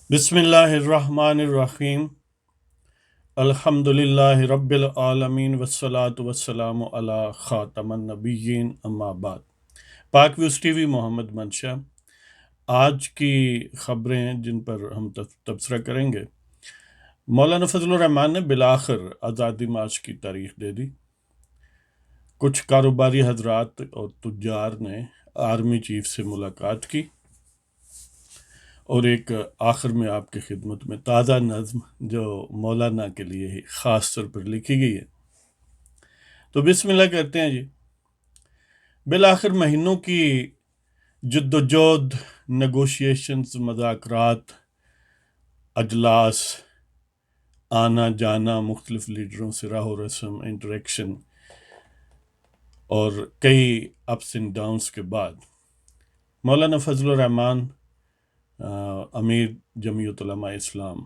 بسم اللہ الرحمن الرحیم الحمد للہ رب العالمین والصلاة والسلام علی خاتم النبیین اما بعد۔ پاک ویوز ٹی وی محمد منشا۔ آج کی خبریں جن پر ہم تبصرہ کریں گے، مولانا فضل الرحمان نے بالآخر آزادی مارچ کی تاریخ دے دی۔ کچھ کاروباری حضرات اور تجار نے آرمی چیف سے ملاقات کی، اور ایک آخر میں آپ کی خدمت میں تازہ نظم جو مولانا کے لیے ہی خاص طور پر لکھی گئی ہے، تو بسم اللہ کرتے ہیں جی۔ بالآخر مہینوں کی جد و جہد، نیگوشیشنز، مذاکرات، اجلاس، آنا جانا مختلف لیڈروں سے، راہ و رسم، انٹریکشن اور کئی اپس اینڈ ڈاؤنس کے بعد مولانا فضل الرحمان امیر جمعیت علماء اسلام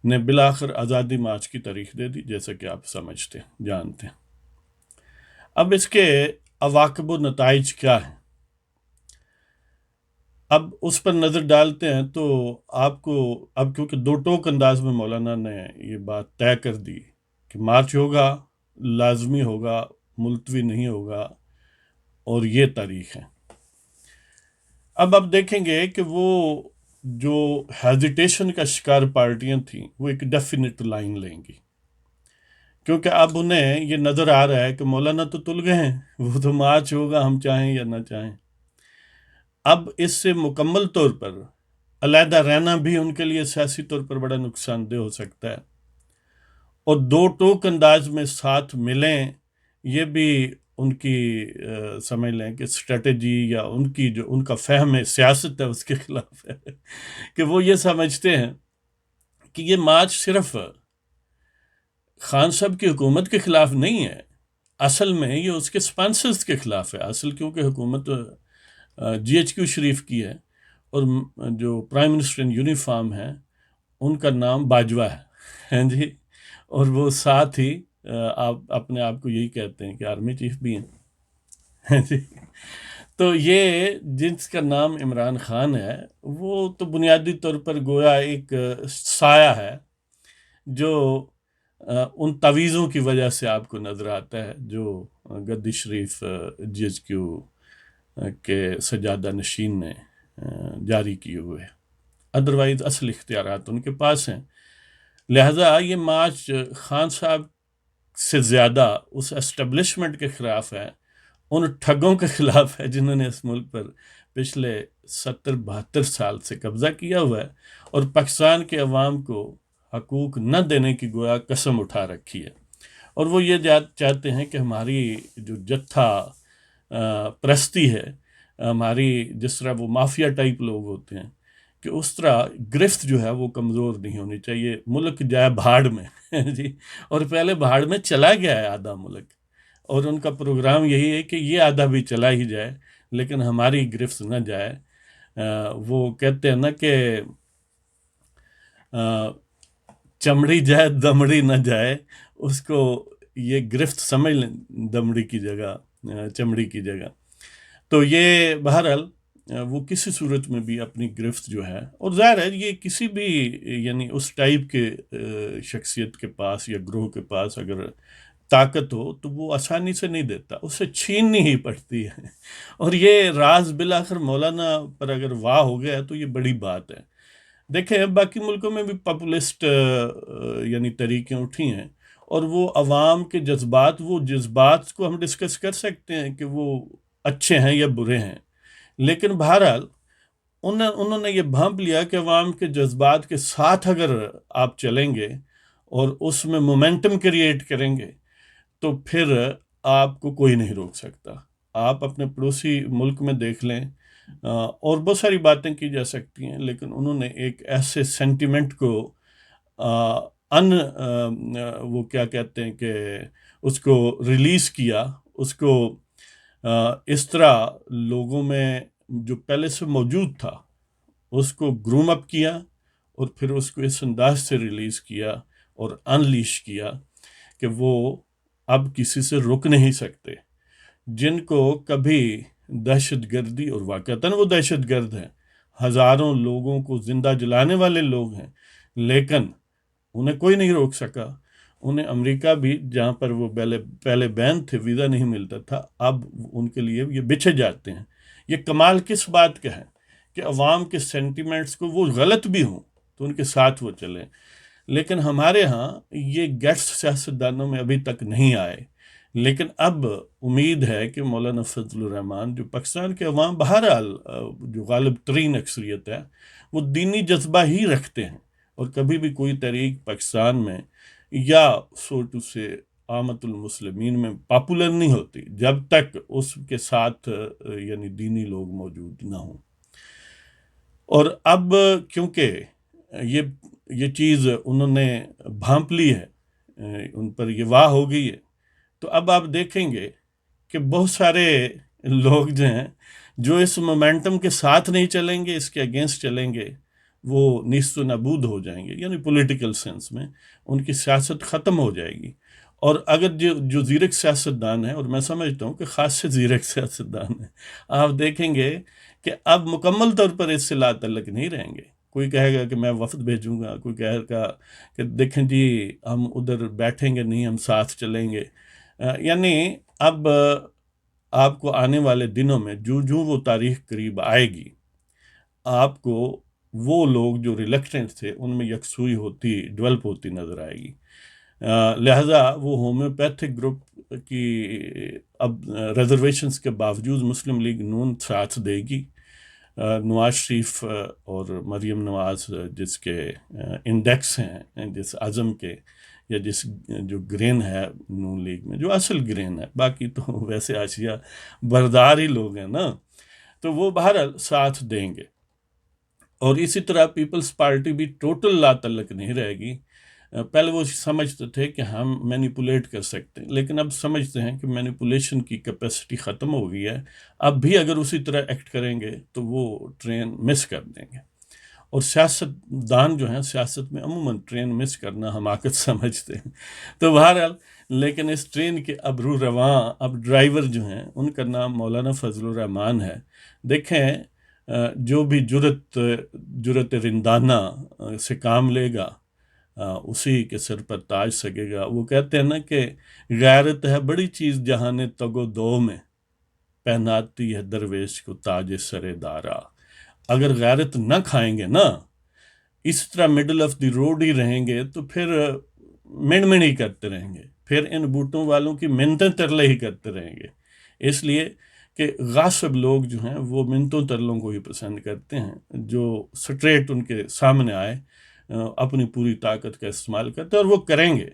نے بالآخر آزادی مارچ کی تاریخ دے دی، جیسا کہ آپ سمجھتے جانتے ہیں۔ اب اس کے عواقب و نتائج کیا ہیں، اب اس پر نظر ڈالتے ہیں تو آپ کو اب کیونکہ دو ٹوک انداز میں مولانا نے یہ بات طے کر دی کہ مارچ ہوگا، لازمی ہوگا، ملتوی نہیں ہوگا، اور یہ تاریخ ہے۔ اب آپ دیکھیں گے کہ وہ جو ہیزیٹیشن کا شکار پارٹیاں تھیں وہ ایک ڈیفینٹ لائن لیں گی، کیونکہ اب انہیں یہ نظر آ رہا ہے کہ مولانا تو تل گئے ہیں، وہ تو مارچ ہوگا ہم چاہیں یا نہ چاہیں۔ اب اس سے مکمل طور پر علیحدہ رہنا بھی ان کے لیے سیاسی طور پر بڑا نقصان دہ ہو سکتا ہے، اور دو ٹوک انداز میں ساتھ ملیں، یہ بھی ان کی سمجھ لیں کہ اسٹریٹجی یا ان کی جو ان کا فہم ہے سیاست ہے اس کے خلاف ہے کہ وہ یہ سمجھتے ہیں کہ یہ مارچ صرف خان صاحب کی حکومت کے خلاف نہیں ہے، اصل میں یہ اس کے سپانسرز کے خلاف ہے۔ اصل کیونکہ حکومت جی ایچ کیو شریف کی ہے، اور جو پرائم منسٹر ان یونیفارم ہے ان کا نام باجوہ ہے جی، اور وہ ساتھ ہی آپ اپنے آپ کو یہی کہتے ہیں کہ آرمی چیف بھی ہیں جی۔ تو یہ جس کا نام عمران خان ہے وہ تو بنیادی طور پر گویا ایک سایہ ہے جو ان تعویذوں کی وجہ سے آپ کو نظر آتا ہے جو گدی شریف جی ایچ کیو کے سجادہ نشین نے جاری کیے ہوئے، ادروائز اصل اختیارات ان کے پاس ہیں۔ لہٰذا یہ مارچ خان صاحب سے زیادہ اس اسٹیبلشمنٹ کے خلاف ہے، ان ٹھگوں کے خلاف ہے جنہوں نے اس ملک پر پچھلے 70-72 سال سے قبضہ کیا ہوا ہے، اور پاکستان کے عوام کو حقوق نہ دینے کی گویا قسم اٹھا رکھی ہے، اور وہ یہ چاہتے ہیں کہ ہماری جو جتھا پرستی ہے، ہماری جس طرح وہ مافیا ٹائپ لوگ ہوتے ہیں، کہ اس طرح گرفت جو ہے وہ کمزور نہیں ہونی چاہیے، ملک جائے بھاڑ میں جی، اور پہلے بھاڑ میں چلا گیا ہے آدھا ملک، اور ان کا پروگرام یہی ہے کہ یہ آدھا بھی چلا ہی جائے لیکن ہماری گرفت نہ جائے۔ وہ کہتے ہیں نا کہ چمڑی جائے دمڑی نہ جائے، اس کو یہ گرفت سمجھ لیں دمڑی کی جگہ، چمڑی کی جگہ۔ تو یہ بہرحال وہ کسی صورت میں بھی اپنی گرفت جو ہے، اور ظاہر ہے یہ کسی بھی یعنی اس ٹائپ کے شخصیت کے پاس یا گروہ کے پاس اگر طاقت ہو تو وہ آسانی سے نہیں دیتا، اسے چھیننی ہی پڑتی ہے، اور یہ راز بالآخر مولانا پر اگر واہ ہو گیا تو یہ بڑی بات ہے۔ دیکھیں باقی ملکوں میں بھی پاپولسٹ یعنی تحریکیں اٹھی ہیں، اور وہ عوام کے جذبات، وہ جذبات کو ہم ڈسکس کر سکتے ہیں کہ وہ اچھے ہیں یا برے ہیں، لیکن بہرحال انہوں نے یہ بھانپ لیا کہ عوام کے جذبات کے ساتھ اگر آپ چلیں گے اور اس میں مومنٹم کریٹ کریں گے تو پھر آپ کو کوئی نہیں روک سکتا۔ آپ اپنے پڑوسی ملک میں دیکھ لیں، اور بہت ساری باتیں کی جا سکتی ہیں، لیکن انہوں نے ایک ایسے سینٹیمنٹ کو وہ کیا کہتے ہیں کہ اس کو ریلیز کیا، اس کو اس طرح لوگوں میں جو پہلے سے موجود تھا اس کو گروم اپ کیا، اور پھر اس کو اس انداز سے ریلیز کیا اور انلیش کیا کہ وہ اب کسی سے رک نہیں سکتے۔ جن کو کبھی دہشت گردی، اور واقعتاً وہ دہشت گرد ہیں، ہزاروں لوگوں کو زندہ جلانے والے لوگ ہیں، لیکن انہیں کوئی نہیں روک سکا۔ انہیں امریکہ بھی، جہاں پر وہ پہلے بین تھے، ویزا نہیں ملتا تھا، اب ان کے لیے یہ بچھے جاتے ہیں۔ یہ کمال کس بات کا ہے کہ عوام کے سینٹیمنٹس کو وہ غلط بھی ہوں تو ان کے ساتھ وہ چلیں، لیکن ہمارے ہاں یہ گیٹس سیاستدانوں میں ابھی تک نہیں آئے۔ لیکن اب امید ہے کہ مولانا فضل الرحمان، جو پاکستان کے عوام بہرحال جو غالب ترین اکثریت ہے، وہ دینی جذبہ ہی رکھتے ہیں، اور کبھی بھی کوئی تحریک پاکستان میں یا سوٹو سے عامت المسلمین میں پاپولر نہیں ہوتی جب تک اس کے ساتھ یعنی دینی لوگ موجود نہ ہوں۔ اور اب کیونکہ یہ چیز انہوں نے بھانپ لی ہے، ان پر یہ واہ ہو گئی ہے، تو اب آپ دیکھیں گے کہ بہت سارے لوگ جو ہیں، جو اس مومنٹم کے ساتھ نہیں چلیں گے، اس کے اگینسٹ چلیں گے، وہ نیست و نابود ہو جائیں گے، یعنی پولیٹیکل سینس میں ان کی سیاست ختم ہو جائے گی۔ اور اگر جو زیرک سیاستدان ہیں، اور میں سمجھتا ہوں کہ خاص سے زیرک سیاستدان ہیں، آپ دیکھیں گے کہ اب مکمل طور پر اس سے لا تعلق نہیں رہیں گے۔ کوئی کہے گا کہ میں وفد بھیجوں گا، کوئی کہے گا کہ دیکھیں جی ہم ادھر بیٹھیں گے نہیں، ہم ساتھ چلیں گے۔ یعنی اب آپ کو آنے والے دنوں میں جو وہ تاریخ قریب آئے گی، آپ کو وہ لوگ جو ریلیکٹنٹ تھے ان میں یکسوئی ڈیولپ ہوتی نظر آئے گی۔ لہٰذا وہ ہومیوپیتھک گروپ کی اب ریزرویشنز کے باوجود مسلم لیگ نون ساتھ دے گی۔ نواز شریف اور مریم نواز جس کے انڈیکس ہیں، جس عزم کے یا جو گرین ہے نون لیگ میں، جو اصل گرین ہے، باقی تو ویسے آشیا بردار ہی لوگ ہیں نا، تو وہ بہرحال ساتھ دیں گے۔ اور اسی طرح پیپلز پارٹی بھی ٹوٹل لا تعلق نہیں رہے گی۔ پہلے وہ سمجھتے تھے کہ ہم مینیپولیٹ کر سکتے ہیں، لیکن اب سمجھتے ہیں کہ مینیپولیشن کی کیپیسٹی ختم ہو گئی ہے۔ اب بھی اگر اسی طرح ایکٹ کریں گے تو وہ ٹرین مس کر دیں گے، اور سیاست دان جو ہیں سیاست میں عموماً ٹرین مس کرنا حماقت سمجھتے ہیں۔ تو بہرحال لیکن اس ٹرین کے اب رو رواں اب ڈرائیور جو ہیں ان کا نام مولانا فضل الرحمان ہے۔ دیکھیں جو بھی جرت رندانہ سے کام لے گا اسی کے سر پر تاج سگے گا۔ وہ کہتے ہیں نا کہ غیرت ہے بڑی چیز جہاں تگ و دو میں، پہناتی ہے درویش کو تاج سر دارا۔ اگر غیرت نہ کھائیں گے نا، اس طرح مڈل آف دی روڈ ہی رہیں گے تو پھر من ہی کرتے رہیں گے، پھر ان بوٹوں والوں کی منتیں ترلے ہی کرتے رہیں گے۔ اس لیے کہ غاصب لوگ جو ہیں وہ منتوں ترلوں کو ہی پسند کرتے ہیں، جو سٹریٹ ان کے سامنے آئے اپنی پوری طاقت کا استعمال کرتے ہیں، اور وہ کریں گے۔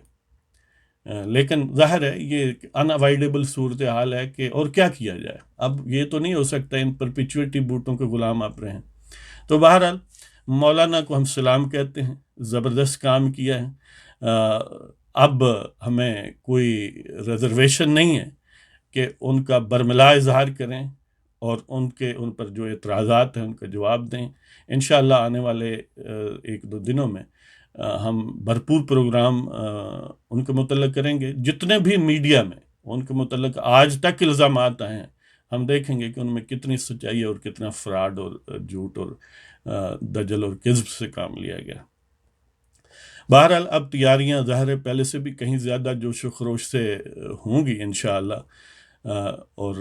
لیکن ظاہر ہے یہ ان اوائڈیبل صورتحال ہے کہ اور کیا کیا جائے۔ اب یہ تو نہیں ہو سکتا ان پرپیچویٹی بوٹوں کے غلام آپ رہیں۔ تو بہرحال مولانا کو ہم سلام کہتے ہیں، زبردست کام کیا ہے۔ اب ہمیں کوئی ریزرویشن نہیں ہے کہ ان کا برملا اظہار کریں اور ان پر جو اعتراضات ہیں ان کا جواب دیں۔ انشاءاللہ آنے والے ایک دو دنوں میں ہم بھرپور پروگرام ان کے متعلق کریں گے۔ جتنے بھی میڈیا میں ان کے متعلق آج تک الزامات آئے ہیں، ہم دیکھیں گے کہ ان میں کتنی سچائی اور کتنا فراڈ اور جھوٹ اور دجل اور کذب سے کام لیا گیا۔ بہرحال اب تیاریاں ظاہر پہلے سے بھی کہیں زیادہ جوش و خروش سے ہوں گی انشاءاللہ، اور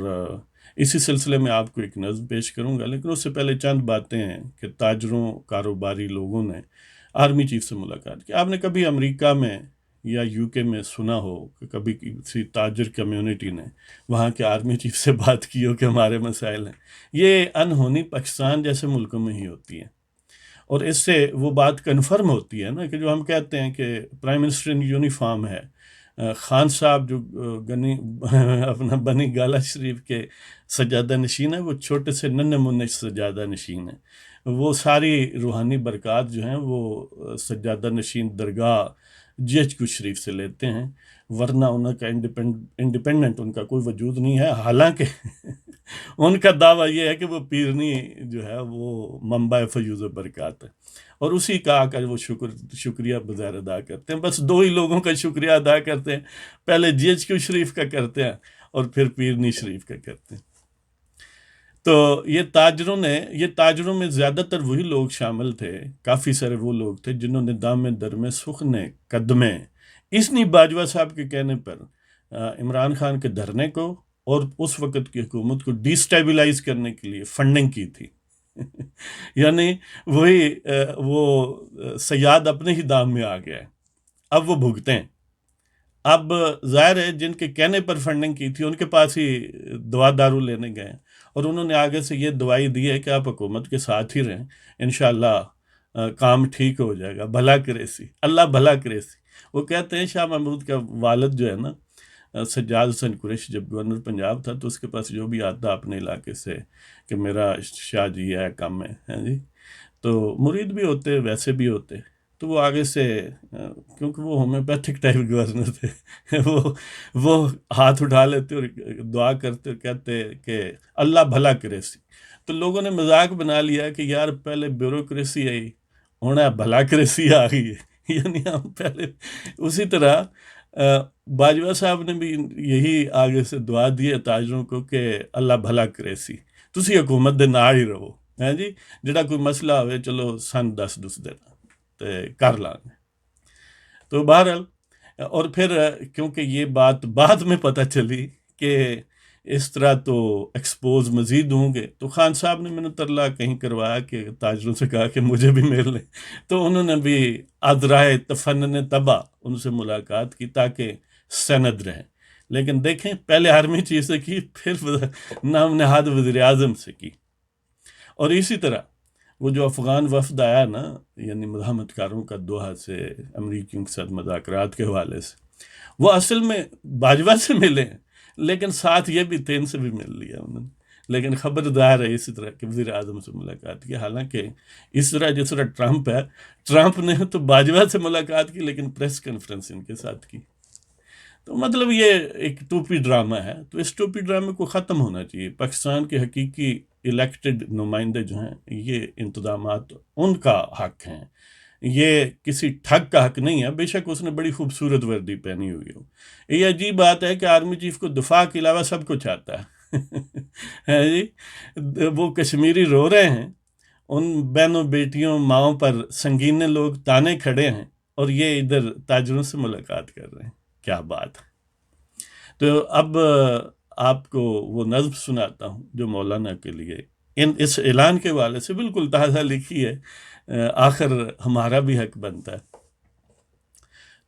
اسی سلسلے میں آپ کو ایک نظم پیش کروں گا، لیکن اس سے پہلے چند باتیں ہیں کہ تاجروں کاروباری لوگوں نے آرمی چیف سے ملاقات کی۔ آپ نے کبھی امریکہ میں یا یو کے میں سنا ہو کہ کبھی کسی تاجر کمیونٹی نے وہاں کے آرمی چیف سے بات کی ہو کہ ہمارے مسائل ہیں؟ یہ انہونی پاکستان جیسے ملکوں میں ہی ہوتی ہے، اور اس سے وہ بات کنفرم ہوتی ہے نا کہ جو ہم کہتے ہیں کہ پرائم منسٹر ان یونیفارم ہے، خان صاحب جو اپنا بنی گالا شریف کے سجادہ نشین ہے، وہ چھوٹے سے ننھے منھے سجادہ نشین ہیں۔ وہ ساری روحانی برکات جو ہیں وہ سجادہ نشین درگاہ جی ایچ کیو شریف سے لیتے ہیں، ورنہ ان کا انڈیپینڈنٹ ان کا کوئی وجود نہیں ہے۔ حالانکہ ان کا دعویٰ یہ ہے کہ وہ پیرنی جو ہے وہ منبع فیوز و برکات ہے، اور اسی کا آ کر وہ شکریہ بظاہر ادا کرتے ہیں۔ بس دو ہی لوگوں کا شکریہ ادا کرتے ہیں، پہلے جی ایچ کیو شریف کا کرتے ہیں اور پھر پیرنی شریف کا کرتے ہیں۔ تو یہ تاجروں میں زیادہ تر وہی لوگ شامل تھے، کافی سارے وہ لوگ تھے جنہوں نے دام درمے سخنے قدمے اسنی باجوہ صاحب کے کہنے پر عمران خان کے دھرنے کو اور اس وقت کی حکومت کو ڈی سٹیبلائز کرنے کے لیے فنڈنگ کی تھی یعنی وہ سیاد اپنے ہی دام میں آ گیا ہے، اب وہ بھگتیں۔ اب ظاہر ہے جن کے کہنے پر فنڈنگ کی تھی ان کے پاس ہی دوا دارو لینے گئے اور انہوں نے آگے سے یہ دوائی دی ہے کہ آپ حکومت کے ساتھ ہی رہیں، انشاءاللہ کام ٹھیک ہو جائے گا، بھلا کرے سی اللہ بھلا کرے سی۔ وہ کہتے ہیں شاہ محمود کا والد جو ہے نا سجاد حسین قریشی جب گورنر پنجاب تھا تو اس کے پاس جو بھی آتا اپنے علاقے سے کہ میرا شاہ جی ہے کم ہے جی، تو مرید بھی ہوتے ویسے بھی ہوتے، تو وہ آگے سے کیونکہ وہ ہومیوپیتھک ٹائپ گورنر تھے وہ ہاتھ اٹھا لیتے اور دعا کرتے اور کہتے کہ اللہ بھلا کرے سی۔ تو لوگوں نے مذاق بنا لیا کہ یار پہلے بیوروکریسی آئی ہونا بھلا کریسی آ گئی ہے، یعنی ہم پہلے اسی طرح باجوہ صاحب نے بھی یہی آگے سے دعا دی ہے تاجروں کو کہ اللہ بھلا کرے سی، تسی حکومت دے نال ہی رہو ہے جی، جڑا کوئی مسئلہ ہوئے چلو سن دس دینا تے کر لانگے۔ تو بہرحال اور پھر کیونکہ یہ بات بعد میں پتہ چلی کہ اس طرح تو ایکسپوز مزید ہوں گے، تو خان صاحب نے منت اللہ کہیں کروایا کہ تاجروں سے کہا کہ مجھے بھی مل لیں، تو انہوں نے بھی ادرائے تفنن تبا ان سے ملاقات کی تاکہ سند رہے۔ لیکن دیکھیں پہلے آرمی چیف سے کی، پھر نام نہاد وزیر اعظم سے کی۔ اور اسی طرح وہ جو افغان وفد آیا نا، یعنی مزاحمت کاروں کا دوحہ سے امریکیوں کے ساتھ مذاکرات کے حوالے سے، وہ اصل میں باجوہ سے ملے ہیں، لیکن ساتھ یہ بھی تھے ان سے بھی مل لیا انہوں نے، لیکن خبردار ہے اسی طرح کہ وزیر اعظم سے ملاقات کی۔ حالانکہ اس طرح جس طرح ٹرمپ ہے، ٹرمپ نے تو باجوہ سے ملاقات کی لیکن پریس کانفرنس ان کے ساتھ کی۔ تو مطلب یہ ایک ٹوپی ڈرامہ ہے، تو اس ٹوپی ڈرامے کو ختم ہونا چاہیے۔ پاکستان کے حقیقی الیکٹڈ نمائندے جو ہیں یہ انتظامات ان کا حق ہیں، یہ کسی ٹھگ کا حق نہیں ہے، بے شک اس نے بڑی خوبصورت وردی پہنی ہوئی ہو۔ یہ عجیب بات ہے کہ آرمی چیف کو دفاع کے علاوہ سب کچھ آتا ہے جی، وہ کشمیری رو رہے ہیں، ان بہنوں بیٹیوں ماؤں پر سنگین لوگ تانے کھڑے ہیں اور یہ ادھر تاجروں سے ملاقات کر رہے ہیں، کیا بات ہے۔ تو اب آپ کو وہ نظم سناتا ہوں جو مولانا کے لیے اس اعلان کے حوالے سے بالکل تازہ لکھی ہے، آخر ہمارا بھی حق بنتا ہے۔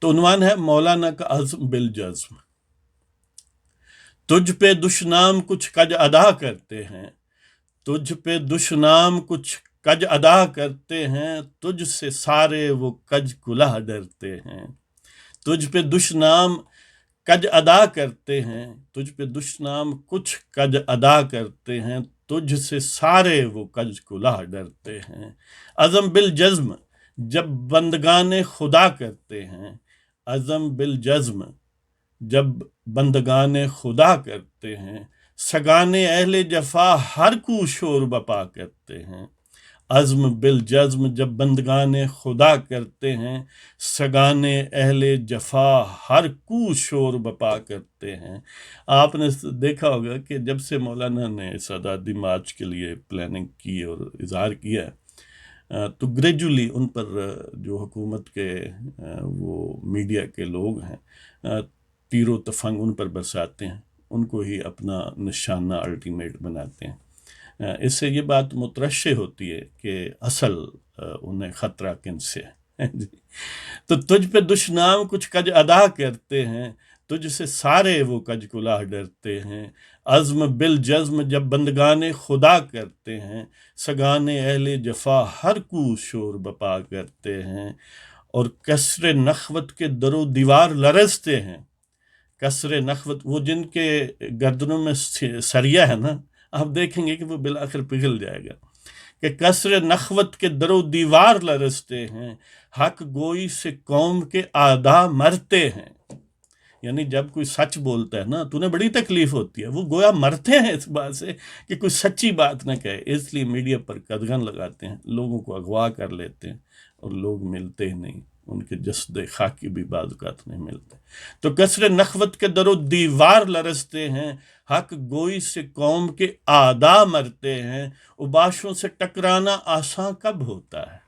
تو عنوان ہے مولانا کا عزم بالجزم۔ تجھ پہ دشنام کچھ کج ادا کرتے ہیں، تجھ پہ دشنام کچھ کج ادا کرتے ہیں، تجھ سے سارے وہ کج کلہ ڈرتے ہیں۔ تجھ پہ دشنام کج ادا کرتے ہیں، تجھ پہ دشنام کچھ کج ادا کرتے ہیں، تجھ سے سارے وہ کج کلہ ڈرتے ہیں۔ عزم بالجزم جب بندگان خدا کرتے ہیں، عزم بالجزم جب بندگان خدا کرتے ہیں، سگان اہل جفا ہر کو شور بپا کرتے ہیں۔ عزم بالجزم جب بندگان خدا کرتے ہیں، سگان اہل جفا ہر کو شور بپا کرتے ہیں۔ آپ نے دیکھا ہوگا کہ جب سے مولانا نے ساداتی مارچ کے لیے پلاننگ کی اور اظہار کیا تو گریجولی ان پر جو حکومت کے وہ میڈیا کے لوگ ہیں تیر و تفنگ ان پر برساتے ہیں، ان کو ہی اپنا نشانہ الٹیمیٹ بناتے ہیں۔ اس سے یہ بات مترشح ہوتی ہے کہ اصل انہیں خطرہ کن سے ہے جی۔ تو تجھ پہ دشنام کچھ کج ادا کرتے ہیں، تجھ سے سارے وہ کج کلاہ ڈرتے ہیں۔ عزم بالجزم جب بندگان خدا کرتے ہیں، سگان اہل جفا ہر کو شور بپا کرتے ہیں۔ اور کسر نخوت کے در و دیوار لرزتے ہیں۔ کسر نخوت وہ جن کے گردنوں میں سریا ہے نا، آپ دیکھیں گے کہ وہ بالآخر پگھل جائے گا، کہ کسر نخوت کے در و دیوار لرزتے ہیں، حق گوئی سے قوم کے اعداء مرتے ہیں۔ یعنی جب کوئی سچ بولتا ہے نا تو انہیں بڑی تکلیف ہوتی ہے، وہ گویا مرتے ہیں اس بات سے کہ کوئی سچی بات نہ کہے، اس لیے میڈیا پر قدغن لگاتے ہیں، لوگوں کو اغوا کر لیتے ہیں اور لوگ ملتے ہی نہیں۔ ان کے جسد خاکی بھی بعض اوقات نہیں ملتے۔ تو کسر نخوت کے در و دیوار لرزتے ہیں، حق گوئی سے قوم کے اعدا مرتے ہیں، اوباشوں سے ٹکرانا آسان کب ہوتا ہے؟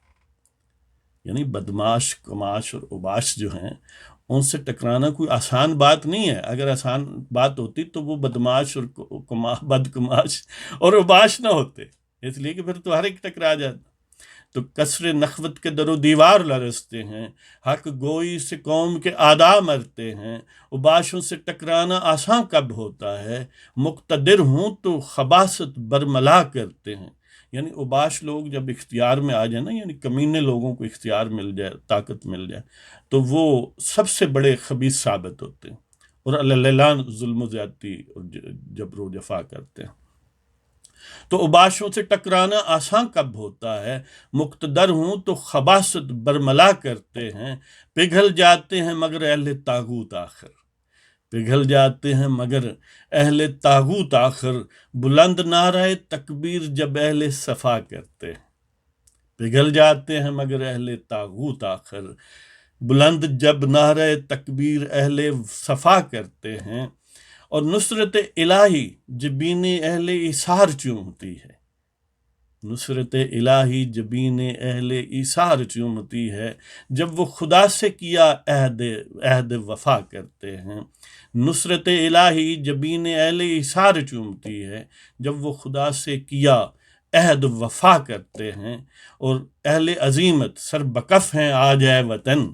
یعنی بدماش، کماش اور اوباش جو ہیں ان سے ٹکرانا کوئی آسان بات نہیں ہے۔ اگر آسان بات ہوتی تو وہ بدماش اور بدکماش اور اوباش نہ ہوتے، اس لیے کہ پھر تو ہر ایک ٹکرا جاتا۔ تو کسر نخوت کے در و دیوار لرزتے ہیں، حق گوئی سے قوم کے اعدا مرتے ہیں، اوباشوں سے ٹکرانا آسان کب ہوتا ہے، مقتدر ہوں تو خباثت برملا کرتے ہیں۔ یعنی اوباش لوگ جب اختیار میں آ جائیں نا، یعنی کمینے لوگوں کو اختیار مل جائے، طاقت مل جائے، تو وہ سب سے بڑے خبیث ثابت ہوتے ہیں اور اللہ ظلم و زیادتی اور جبر و جفا کرتے ہیں۔ تو اوباشوں سے ٹکرانا آسان کب ہوتا ہے، مقتدر ہوں تو خباثت برملا کرتے ہیں، پگھل جاتے ہیں مگر اہل طاغوت آخر، پگھل جاتے ہیں مگر اہل طاغوت آخر، بلند نعرہ تکبیر جب اہل صفا کرتے ہیں، پگھل جاتے ہیں مگر اہل طاغوت آخر، بلند جب نعرہ تکبیر اہل صفا کرتے ہیں، اور نصرت الہی جبین اہل ایثار چومتی ہے، نصرت الہی جبین اہل ایثار چومتی ہے، جب وہ خدا سے کیا عہد وفا کرتے ہیں، نصرت الہی جبین اہل ایثار چومتی ہے، جب وہ خدا سے کیا عہد وفا کرتے ہیں، اور اہل عظیمت سر بکف ہیں آج اے وطن،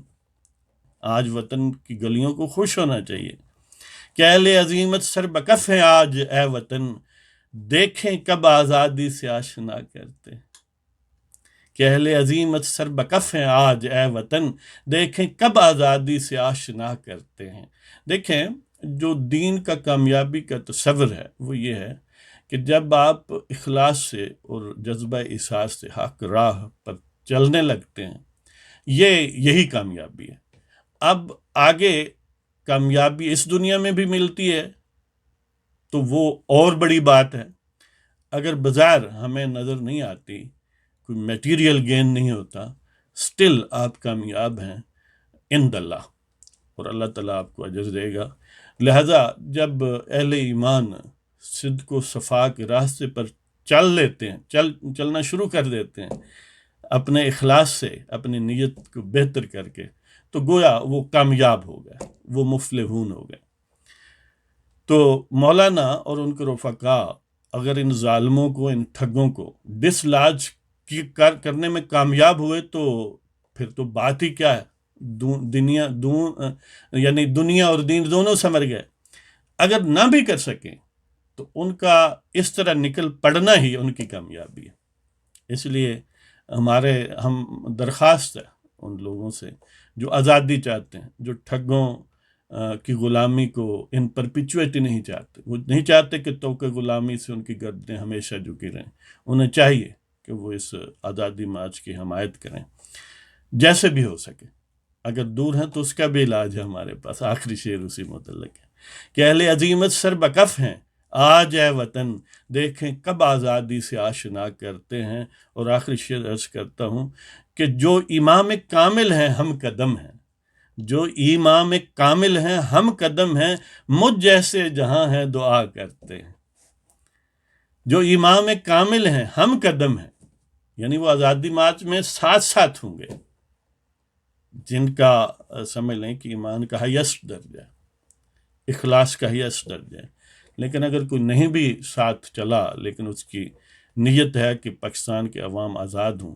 آج وطن کی گلیوں کو خوش ہونا چاہیے کہ اہل عظیمت سر بکف ہیں آج اے وطن، دیکھیں کب آزادی سے آشنا کرتے ہیں، کہ اہل عظیمت سر بکف ہیں آج اے وطن، دیکھیں کب آزادی سے آشنا کرتے ہیں۔ دیکھیں جو دین کا کامیابی کا تصور ہے وہ یہ ہے کہ جب آپ اخلاص سے اور جذبہ احساس سے حق راہ پر چلنے لگتے ہیں، یہی کامیابی ہے۔ اب آگے کامیابی اس دنیا میں بھی ملتی ہے تو وہ اور بڑی بات ہے، اگر بظاہر ہمیں نظر نہیں آتی، کوئی میٹیریل گین نہیں ہوتا، سٹل آپ کامیاب ہیں عند اللہ، اور اللہ تعالیٰ آپ کو اجر دے گا۔ لہذا جب اہل ایمان صدق و صفا کے راستے پر چل لیتے ہیں، چلنا شروع کر دیتے ہیں اپنے اخلاص سے، اپنی نیت کو بہتر کر کے، تو گویا وہ کامیاب ہو گئے، وہ مفلحون ہو گئے۔ تو مولانا اور ان کے رفقا اگر ان ظالموں کو، ان ٹھگوں کو ڈس لاج کرنے میں کامیاب ہوئے تو پھر تو بات ہی کیا ہے، یعنی دنیا اور دین دونوں سنور گئے۔ اگر نہ بھی کر سکیں تو ان کا اس طرح نکل پڑنا ہی ان کی کامیابی ہے۔ اس لیے ہم درخواست ہے ان لوگوں سے جو آزادی چاہتے ہیں، جو ٹھگوں کی غلامی کو ان پرپیچویٹی نہیں چاہتے، وہ نہیں چاہتے کہ توقع غلامی سے ان کی گردنیں ہمیشہ جھکی رہیں، انہیں چاہیے کہ وہ اس آزادی مارچ کی حمایت کریں جیسے بھی ہو سکے۔ اگر دور ہیں تو اس کا بھی علاج ہے ہمارے پاس۔ آخری شعر اسی متعلق ہے کہ اہل عظیمت سر بکف ہیں آج اے وطن، دیکھیں کب آزادی سے آشنا کرتے ہیں۔ اور آخری شعر عرض کرتا ہوں کہ جو امام کامل ہیں ہم قدم ہیں، جو امام کامل ہیں ہم قدم ہیں، مجھ جیسے جہاں ہیں دعا کرتے ہیں۔ جو امام کامل ہیں ہم قدم ہیں، یعنی وہ آزادی مارچ میں ساتھ ساتھ ہوں گے، جن کا سمجھ لیں کہ ایمان کا ہائیسٹ درجہ ہے، اخلاص کا ہائیسٹ درجہ ہے۔ لیکن اگر کوئی نہیں بھی ساتھ چلا لیکن اس کی نیت ہے کہ پاکستان کے عوام آزاد ہوں،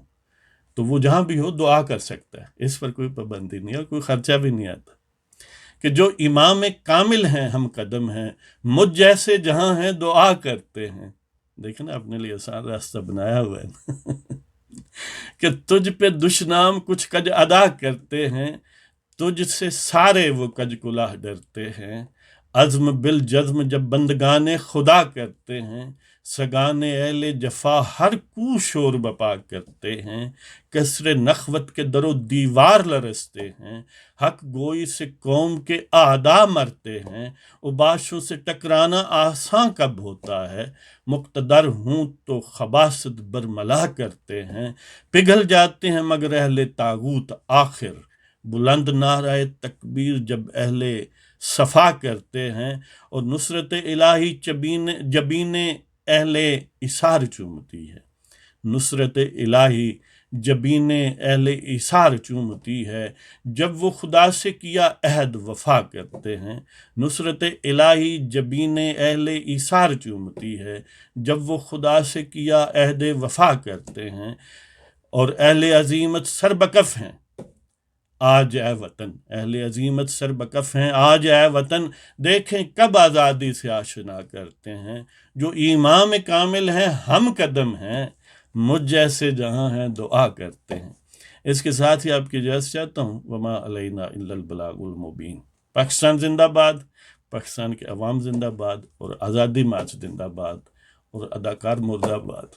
تو وہ جہاں بھی ہو دعا کر سکتا ہے، اس پر کوئی پابندی نہیں ہے اور کوئی خرچہ بھی نہیں آتا۔ کہ جو امام کامل ہیں ہم قدم ہیں، مجھ جیسے جہاں ہیں دعا کرتے ہیں۔ دیکھیں نا اپنے لیے آسان راستہ بنایا ہوا ہے کہ تجھ پہ دشنام کچھ کج ادا کرتے ہیں، تجھ سے سارے وہ کج کلاہ ڈرتے ہیں، عزم بالجزم جب بندگان خدا کرتے ہیں، سگان اہل جفا ہر کو شور بپا کرتے ہیں، کسر نخوت کے در و دیوار لرزتے ہیں، حق گوئی سے قوم کے اعدا مرتے ہیں، اوباشوں سے ٹکرانا آساں کب ہوتا ہے، مقتدر ہوں تو خباثت برملا کرتے ہیں، پگھل جاتے ہیں مگر اہل طاغوت آخر، بلند نعرہ تکبیر جب اہل صفا کرتے ہیں، اور نصرت الہی جبین اہل اثار چومتی ہے، نصرت الہی جبین اہل ایثار چومتی ہے جب وہ خدا سے کیا عہد وفا کرتے ہیں، نصرت الہی جبین اہل ایثار چومتی ہے جب وہ خدا سے کیا عہد وفا کرتے ہیں، اور اہل عظیمت سربکف ہیں آج اے وطن، اہل عظیمت سربکف ہیں آج اے وطن، دیکھیں کب آزادی سے آشنا کرتے ہیں، جو امام کامل ہیں ہم قدم ہیں، مجھ جیسے جہاں ہیں دعا کرتے ہیں۔ اس کے ساتھ ہی آپ کی اجازت چاہتا ہوں، وما علینا الا البلاغ المبین۔ پاکستان زندہ باد، پاکستان کے عوام زندہ باد، اور آزادی مارچ زندہ باد، اور اداکار مرد آباد۔